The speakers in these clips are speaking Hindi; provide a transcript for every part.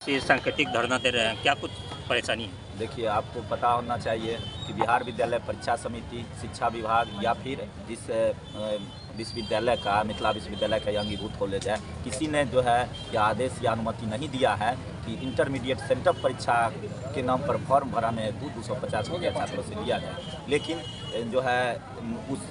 ये सांकेतिक धरना दे रहे हैं, क्या कुछ परेशानी है? देखिए, आपको पता होना चाहिए कि बिहार विद्यालय परीक्षा समिति, शिक्षा विभाग या फिर जिस विश्वविद्यालय का, मिथिला विश्वविद्यालय का अंगीभूत कॉलेज है, किसी ने जो है यह आदेश या अनुमति नहीं दिया है कि इंटरमीडिएट सेंटअप परीक्षा के नाम पर फॉर्म भराने हेतु 250 रुपया छात्रों से लिया जाए। लेकिन जो है उस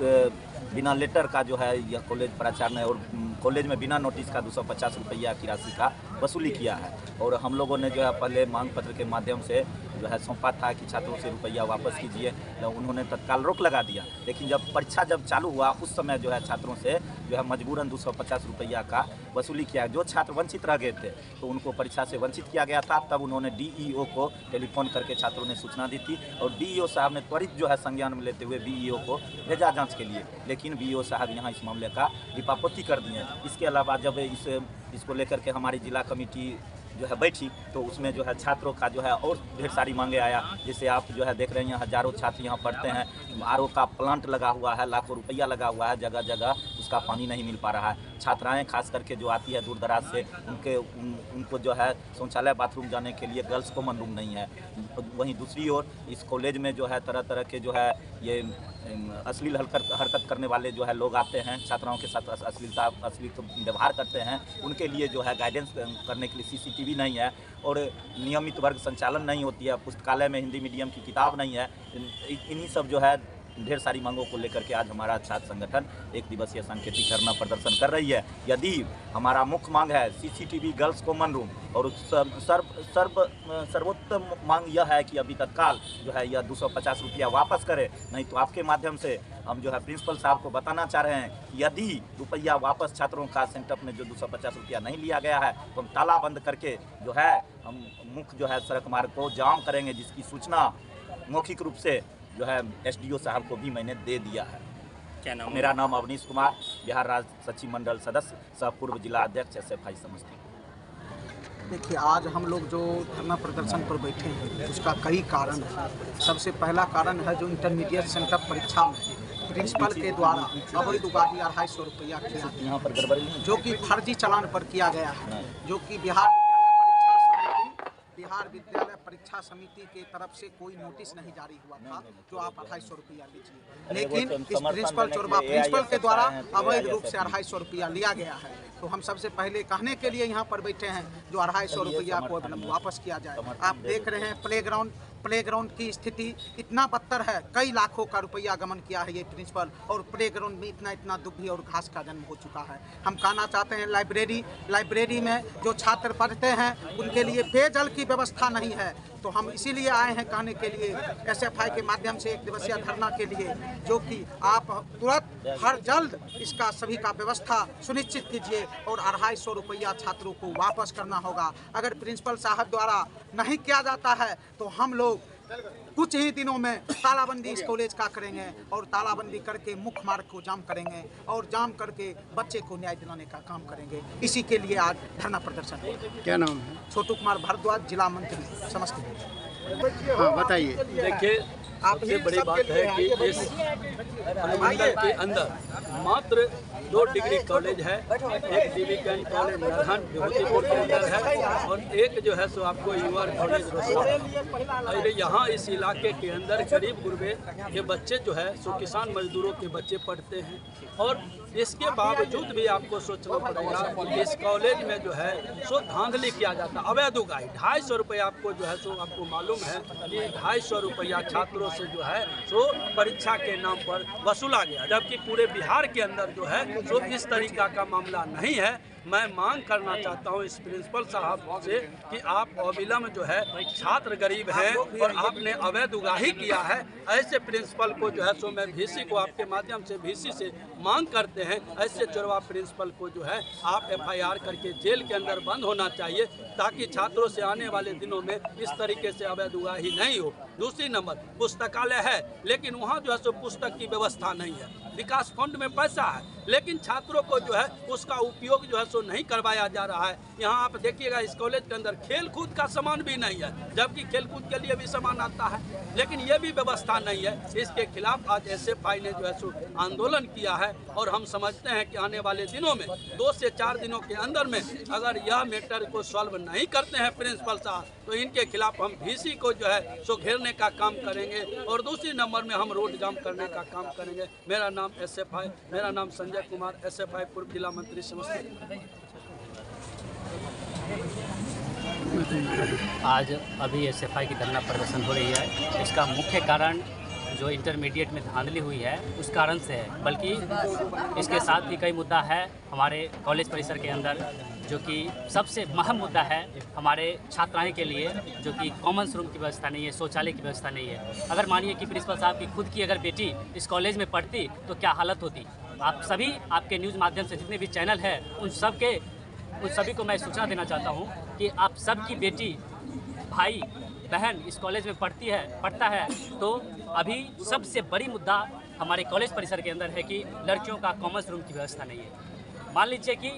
बिना लेटर का जो है यह कॉलेज प्राचार्य ने और कॉलेज में बिना नोटिस का 250 रुपया की राशि का वसूली किया है। और हम लोगों ने जो है पहले मांग पत्र के माध्यम से जो है सौंपा था कि छात्रों से रुपया वापस कीजिए, उन्होंने तत्काल रोक लगा दिया। लेकिन जब परीक्षा चालू हुआ उस समय जो है छात्रों से जो है मजबूरन 250 रुपया का वसूली किया। जो छात्र वंचित रह गए थे तो उनको परीक्षा से वंचित किया गया था। तब उन्होंने डीईओ को टेलीफोन करके छात्रों ने सूचना दी थी और डीईओ साहब ने त्वरित जो है संज्ञान में लेते हुए बीईओ को भेजा जाँच के लिए। लेकिन बीईओ साहब यहाँ इस मामले का लिपापोती कर दिए। इसके अलावा जब इसको लेकर के हमारी जिला कमेटी जो है बैठी तो उसमें जो है छात्रों का जो है और ढेर सारी मांगे आया। जैसे आप जो है देख रहे हैं हज़ारों छात्र यहाँ पढ़ते हैं। आरओ का प्लांट लगा हुआ है, लाखों रुपया लगा हुआ है, जगह जगह उसका पानी नहीं मिल पा रहा है। छात्राएं खास करके जो आती है दूर दराज से उनको जो है शौचालय बाथरूम जाने के लिए गर्ल्स कॉमन रूम नहीं है। वहीं दूसरी ओर इस कॉलेज में जो है तरह तरह के जो है ये अश्लील हरकत करने वाले जो है लोग आते हैं, छात्राओं के साथ अश्लील व्यवहार करते हैं। उनके लिए जो है गाइडेंस करने के लिए सीसीटीवी नहीं है और नियमित वर्ग संचालन नहीं होती है। पुस्तकालय में हिंदी मीडियम की किताब नहीं है। इन्हीं सब जो है ढेर सारी मांगों को लेकर के आज हमारा छात्र संगठन एक दिवसीय सांकेतिक धरना प्रदर्शन कर रही है। यदि हमारा मुख्य मांग है सीसीटीवी, गर्ल्स कॉमन रूम और सर्वोत्तम मांग यह है कि अभी तत्काल जो है यह 250 रुपया वापस करे। नहीं तो आपके माध्यम से हम जो है प्रिंसिपल साहब को बताना चाह रहे हैं कि यदि रुपया वापस छात्रों का सेंटअप में जो 250 रुपया नहीं लिया गया है तो हम ताला बंद करके जो है हम मुख्य जो है सड़क मार्ग को जाम करेंगे, जिसकी सूचना मौखिक रूप से जो है एसडीओ साहब को भी मैंने दे दिया है। क्या नाम? मेरा नाम अवनीश कुमार, बिहार राज्य सचिव मंडल सदस्य, सह पूर्व जिला अध्यक्ष SFI समस्तीपुर। देखिए, आज हम लोग जो धरना प्रदर्शन पर बैठे हैं उसका कई कारण है। सबसे पहला कारण है जो इंटरमीडिएट सेंटअप परीक्षा में प्रिंसिपल के द्वारा अवैध उगाही 250 रुपया किया यहाँ पर गड़बड़ी जो कि फर्जी चालान पर किया गया है, जो कि बिहार विद्यालय परीक्षा समिति के तरफ से कोई नोटिस नहीं जारी हुआ था जो आप 250 रुपया लीजिए। लेकिन इस प्रिंसिपल के द्वारा अवैध रूप से 250 रुपया लिया गया है। तो हम सबसे पहले कहने के लिए यहाँ पर बैठे हैं जो 250 रुपया को वापस किया जाए। आप देख रहे हैं प्लेग्राउंड की स्थिति इतना बदतर है। कई लाखों का रुपया गमन किया है ये प्रिंसिपल और प्लेग्राउंड में इतना दुभी और घास का जन्म हो चुका है। हम कहना चाहते हैं लाइब्रेरी में जो छात्र पढ़ते हैं उनके लिए पेयजल की व्यवस्था नहीं है। तो हम इसीलिए आए हैं कहने के लिए SFI के माध्यम से एक दिवसीय धरना के लिए, जो कि आप तुरंत हर जल्द इसका सभी का व्यवस्था सुनिश्चित कीजिए और 250 रुपया छात्रों को वापस करना होगा। अगर प्रिंसिपल साहब द्वारा नहीं किया जाता है तो हम लोग कुछ ही दिनों में तालाबंदी इस कॉलेज का करेंगे और तालाबंदी करके मुख्य मार्ग को जाम करेंगे और जाम करके बच्चे को न्याय दिलाने का काम करेंगे। इसी के लिए आज धरना प्रदर्शन है। क्या नाम है? छोटू कुमार भारद्वाज, जिला मंत्री समस्तीपुर। हाँ, बताइए। देखिए, सबसे बड़ी बात है कि इस अनुमंडल के अंदर मात्र 2 डिग्री कॉलेज है। एक DB कॉलेज नाधान विभूतिपुर के अंदर है और एक जो है सो आपको युवा कॉलेज रोसड़ा। यहाँ इस इलाके के अंदर गरीब गुरबे के बच्चे जो है सो किसान मजदूरों के बच्चे पढ़ते हैं। और इसके बावजूद भी आपको सोचना पड़ेगा कि इस कॉलेज में जो है सो धांधली किया जाता, अवैध उगाही 250 रुपया आपको जो है सो आपको मालूम है कि 250 रुपया छात्रों से जो है सो परीक्षा के नाम पर वसूला गया, जबकि पूरे बिहार के अंदर जो है सो इस तरीका का मामला नहीं है। मैं मांग करना चाहता हूं इस प्रिंसिपल साहब से कि आप अविलंब जो है छात्र गरीब हैं और आपने अवैध उगाही किया है, ऐसे प्रिंसिपल को जो है सो मैं VC को आपके माध्यम से VC से मांग करते हैं, ऐसे चुरवा प्रिंसिपल को जो है आप FIR करके जेल के अंदर बंद होना चाहिए ताकि छात्रों से आने वाले दिनों में इस तरीके से अवैध उगाही नहीं हो। दूसरी नंबर, पुस्तकालय है लेकिन वहाँ जो है सो पुस्तक की व्यवस्था नहीं है। विकास फंड में पैसा है लेकिन छात्रों को जो है उसका उपयोग जो है सो नहीं करवाया जा रहा है। यहाँ आप देखिएगा इस कॉलेज के अंदर खेल कूद का सामान भी नहीं है, जबकि खेल कूद के लिए भी सामान आता है, लेकिन ये भी व्यवस्था नहीं है। इसके खिलाफ आज SFI ने जो है सो आंदोलन किया है और हम समझते हैं कि आने वाले दिनों में 2 से 4 दिनों के अंदर में अगर यह मैटर को सॉल्व नहीं करते हैं प्रिंसिपल साहब, तो इनके खिलाफ हम VC को जो है सो घेरने का काम करेंगे और दूसरी नंबर में हम रोड जाम करने का काम करेंगे। मेरा नाम संजय कुमार, SFI पूर्व जिला मंत्री समस्तीपुर। आज अभी SFI की धरना प्रदर्शन हो रही है। इसका मुख्य कारण जो इंटरमीडिएट में धांधली हुई है उस कारण से है, बल्कि इसके साथ भी कई मुद्दा है हमारे कॉलेज परिसर के अंदर, जो कि सबसे अहम मुद्दा है हमारे छात्राएं के लिए, जो कि कॉमन रूम की व्यवस्था नहीं है, शौचालय की व्यवस्था नहीं है। अगर मानिए कि प्रिंसिपल साहब की खुद की अगर बेटी इस कॉलेज में पढ़ती तो क्या हालत होती। आप सभी, आपके न्यूज़ माध्यम से जितने भी चैनल हैं उन सभी को मैं सूचना देना चाहता हूँ कि आप सबकी बेटी, भाई, बहन इस कॉलेज में पढ़ता है तो अभी सबसे बड़ी मुद्दा हमारे कॉलेज परिसर के अंदर है कि लड़कियों का कॉमन रूम की व्यवस्था नहीं है। मान लीजिए कि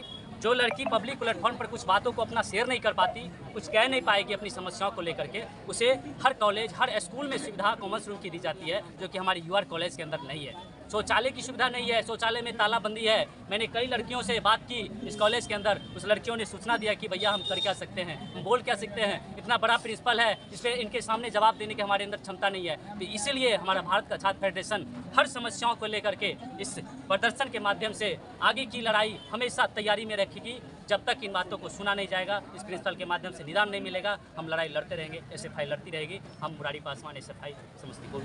जो लड़की पब्लिक प्लेटफॉर्म पर कुछ बातों को अपना शेयर नहीं कर पाती, कुछ कह नहीं पाएगी अपनी समस्याओं को लेकर के, उसे हर कॉलेज, हर स्कूल में सुविधा कॉमन रूम की दी जाती है, जो कि हमारी UR कॉलेज के अंदर नहीं है। शौचालय की सुविधा नहीं है, शौचालय में तालाबंदी है। मैंने कई लड़कियों से बात की इस कॉलेज के अंदर, उस लड़कियों ने सूचना दिया कि भैया हम कर क्या सकते हैं, हम बोल क्या सकते हैं, इतना बड़ा प्रिंसिपल है, इस पर इनके सामने जवाब देने की हमारे अंदर क्षमता नहीं है। तो इसीलिए हमारा भारत का छात्र फेडरेशन हर समस्याओं को लेकर के इस प्रदर्शन के माध्यम से आगे की लड़ाई हमेशा तैयारी में रखेगी। जब तक इन बातों को सुना नहीं जाएगा, इस प्रिंसिपल के माध्यम से निदान नहीं मिलेगा, हम लड़ाई लड़ते रहेंगे। SFI लड़ती रहेगी। हम मुरारी पासवान, SFI समस्तीपुर।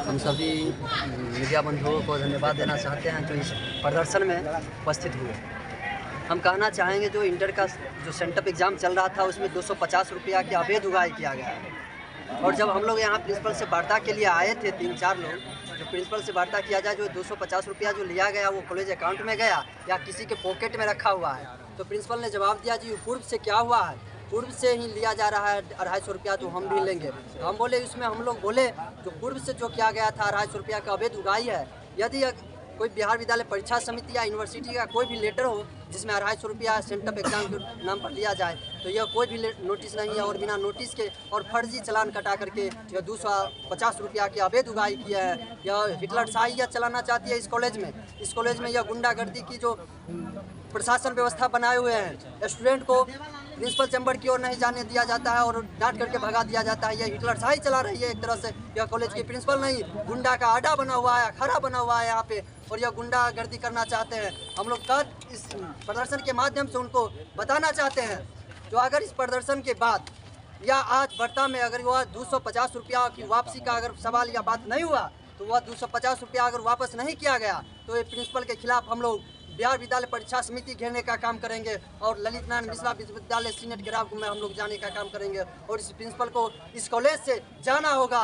हम सभी मीडिया बंधुओं को धन्यवाद देना चाहते हैं जो इस प्रदर्शन में उपस्थित हुए। हम कहना चाहेंगे जो इंटर का जो सेंटअप एग्ज़ाम चल रहा था उसमें 250 रुपया की अवैध उगाही किया गया है। और जब हम लोग यहाँ प्रिंसिपल से वार्ता के लिए आए थे 3-4 लोग, जो प्रिंसिपल से वार्ता किया जाए, जो 250 रुपया जो लिया गया वो कॉलेज अकाउंट में गया या किसी के पॉकेट में रखा हुआ है। तो प्रिंसिपल ने जवाब दिया जी पूर्व से क्या हुआ है, पूर्व से ही लिया जा रहा है 250 रुपया, तो हम भी लेंगे। तो हम बोले इसमें, हम लोग बोले जो पूर्व से जो किया गया था 250 रुपया का अवैध उगाही है। यदि कोई बिहार विद्यालय परीक्षा समिति या यूनिवर्सिटी का कोई भी लेटर हो जिसमें 250 रुपया सेंटअप एग्जाम के नाम पर लिया जाए, तो यह कोई भी नोटिस नहीं है और बिना नोटिस के और फर्जी चलान कटा करके यह 250 रुपया की अवैध उगाही किया है। यह हिटलरशाही यह चलाना चाहती है इस कॉलेज में। इस कॉलेज में यह गुंडागर्दी की जो प्रशासन व्यवस्था बनाए हुए हैं, स्टूडेंट को प्रिंसिपल चैम्बर की ओर नहीं जाने दिया जाता है और डांट करके भगा दिया जाता है। यह हिटलरशाही चला रही है एक तरह से। यह कॉलेज की प्रिंसिपल नहीं, गुंडा का अड्डा बना हुआ है, खड़ा बना हुआ है यहाँ पे, और यह गुंडागर्दी करना चाहते हैं। हम लोग कल इस प्रदर्शन के माध्यम से उनको बताना चाहते हैं जो अगर इस प्रदर्शन के बाद या आज वार्ता में अगर वह 250 रुपया की वापसी का अगर सवाल या बात नहीं हुआ, तो वह 250 रुपया अगर वापस नहीं किया गया तो ये प्रिंसिपल के खिलाफ हम लोग बिहार विद्यालय परीक्षा समिति घेरने का काम करेंगे और ललित नारायण मिश्रा विश्वविद्यालय सीनेट घेराव में हम लोग जाने का काम करेंगे। और इस प्रिंसिपल को इस कॉलेज से जाना होगा।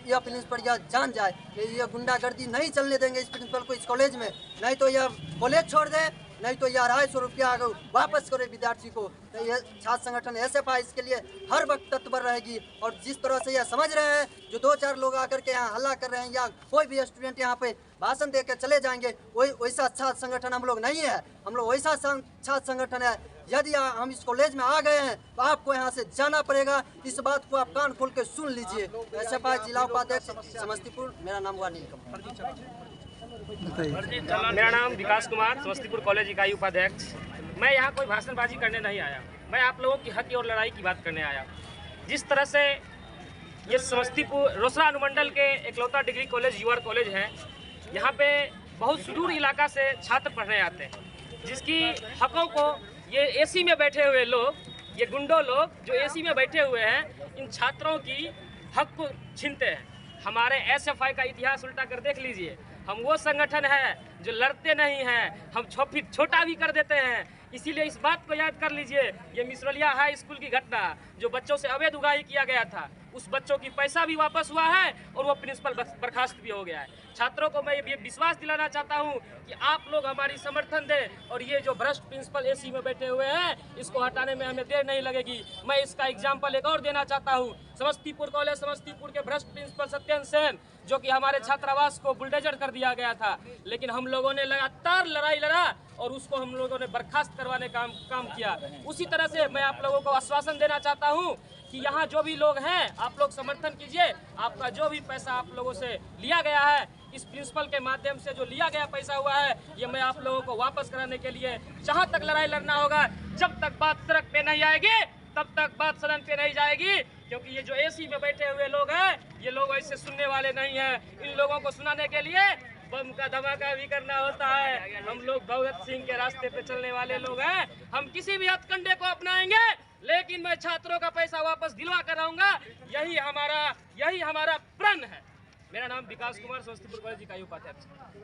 यह प्रिंसिपल यह जान जाए कि यह गुंडागर्दी नहीं चलने देंगे इस प्रिंसिपल को इस कॉलेज में। नहीं तो यह कॉलेज छोड़ दे, नहीं तो यह 250 रुपया अगर वापस करे विद्यार्थी को। तो यह छात्र संगठन SFI इसके लिए हर वक्त तत्पर रहेगी। और जिस तरह से यह समझ रहे हैं, जो 2-4 लोग आकर के यहाँ हल्ला कर रहे हैं या कोई भी स्टूडेंट यहाँ पे भाषण देकर चले जाएंगे, वैसा छात्र संगठन हम लोग नहीं है। हम लोग वैसा छात्र संगठन है, यदि हम इस कॉलेज में आ गए हैं तो आपको यहाँ से जाना पड़ेगा। इस बात को आप कान खोल के सुन लीजिए। SFI जिला उपाध्यक्ष समस्तीपुर, मेरा नाम हुआ नीलकमल। मेरा नाम विकास कुमार, समस्तीपुर कॉलेज इकाई उपाध्यक्ष। मैं यहाँ कोई भाषणबाजी करने नहीं आया, मैं आप लोगों की हक और लड़ाई की बात करने आया। जिस तरह से ये समस्तीपुर रोसड़ा अनुमंडल के एकलौता डिग्री कॉलेज UR कॉलेज है, यहाँ पे बहुत सुदूर इलाका से छात्र पढ़ने आते हैं, जिसकी हकों को ये AC में बैठे हुए लोग, ये गुंडों लोग जो AC में बैठे हुए हैं, इन छात्रों की हक को छीनते हैं। हमारे SFI का इतिहास उल्टा कर देख लीजिए। हम वो संगठन है जो लड़ते नहीं हैं, हम छोटा भी कर देते हैं। इसीलिए इस बात को याद कर लीजिए, ये मिसरलिया हाई स्कूल की घटना जो बच्चों से अवैध उगाही किया गया था, उस बच्चों की पैसा भी वापस हुआ है और वो प्रिंसिपल बर्खास्त भी हो गया है। छात्रों को मैं ये विश्वास दिलाना चाहता हूँ कि आप लोग हमारी समर्थन दें और ये जो भ्रष्ट प्रिंसिपल AC में बैठे हुए हैं, इसको हटाने में हमें देर नहीं लगेगी। मैं इसका एग्जाम्पल एक और देना चाहता हूँ। समस्तीपुर कॉलेज समस्तीपुर के भ्रष्ट प्रिंसिपल सत्येंद्र सेन, जो कि हमारे छात्रावास को बुलडोजर कर दिया गया था, लेकिन हम लोगों ने लगातार लड़ाई लड़ा और उसको हम लोगों ने बर्खास्त करवाने का काम किया। उसी तरह से मैं आप लोगों को आश्वासन देना चाहता हूँ कि यहाँ जो भी लोग हैं आप लोग समर्थन कीजिए, आपका जो भी पैसा आप लोगों से लिया गया है, इस प्रिंसिपल के माध्यम से जो लिया गया पैसा हुआ है, ये मैं आप लोगों को वापस कराने के लिए जहाँ तक लड़ाई लड़ना होगा, जब तक बात सड़क पे नहीं आएगी तब तक बात सदन पे नहीं जाएगी। क्योंकि ये जो एसी में बैठे हुए लोग हैं, ये लोग ऐसे सुनने वाले नहीं हैं। इन लोगों को सुनाने के लिए बम का धमाका भी करना होता है। हम लोग भगत सिंह के रास्ते पे चलने वाले लोग हैं। हम किसी भी हथकंडे को अपनाएंगे, लेकिन मैं छात्रों का पैसा वापस दिलवा कर आऊंगा। यही हमारा प्रण है। मेरा नाम विकास कुमार, समस्तीपुर कॉलेज इकाई उपाध्यक्ष।